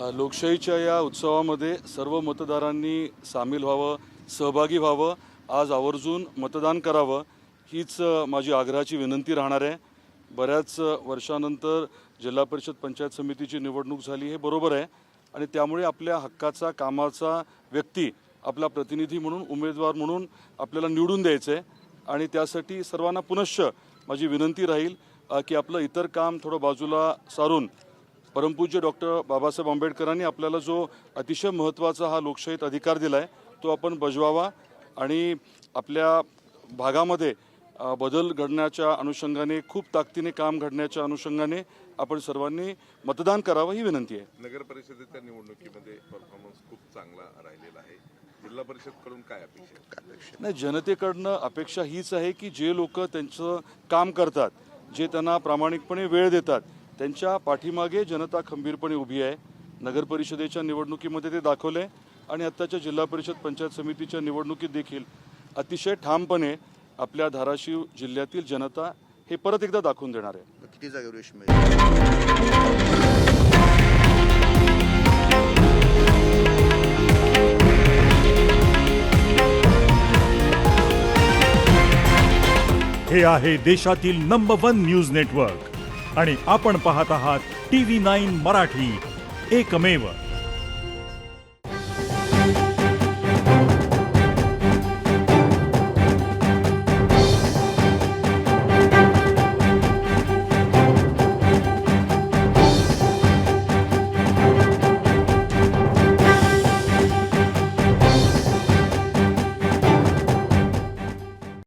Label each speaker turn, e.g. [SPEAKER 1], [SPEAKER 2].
[SPEAKER 1] लोकशाहीच्या या उत्सवामध्ये सर्व मतदारांनी सामील व्हावं, सहभागी व्हावं, आज आवर्जून मतदान करावं हीच माझी आग्रहाची विनंती राहणार आहे। बऱ्याच वर्षानंतर जिल्हा परिषद पंचायत समितीची निवडणूक झाली हे बरोबर आहे आणि त्यामुळे आपल्या हक्काचा कामाचा व्यक्ती आपला प्रतिनिधी म्हणून उमेदवार म्हणून आपल्याला निवडून द्यायचं आहे आणि त्यासाठी सर्वांना पुनश्च माझी विनंती राहील की आपलं इतर काम थोडं बाजूला सारून परमपूज्य डॉक्टर बाबासाहेब आंबेडकरांनी आपल्याला जो अतिशय महत्त्वाचा हा लोकशाहीत अधिकार दिला आहे तो आपण बजवावा आणि आपल्या भागामध्ये बदल घडण्याच्या अनुषंगाने खूप ताकदीने काम घडण्याच्या अनुषंगाने आपण सर्वांनी मतदान करावं ही विनंती आहे।
[SPEAKER 2] नगर परिषदेच्या निवडणुकीमध्ये परफॉर्मन्स खूप चांगला राहिलेला आहे। जिल्हा परिषदकडून काय अपेक्षा
[SPEAKER 1] नाही, जनतेकडनं अपेक्षा हीच आहे की जे लोक त्यांचं काम करतात, जे त्यांना प्रामाणिकपणे वेळ देतात, त्यांच्या पाठीमागे जनता खंबीरपणे उभी आहे। नगर परिषदेच्या निवडणुकीमध्ये ते दाखवले आणि आत्ताच्या जिल्हा परिषद पंचायत समितीच्या निवडणुकीत देखील अतिशय ठामपणे आपल्या धाराशिव जिल्ह्यातील जनता हे परत एकदा दाखवून देणार आहे।
[SPEAKER 3] किती जागेवर यश मिळेल?
[SPEAKER 4] हे आहे देशातील नंबर 1 न्यूज नेटवर्क आणि आपण पाहत आहात TV9 मराठी, एकमेव।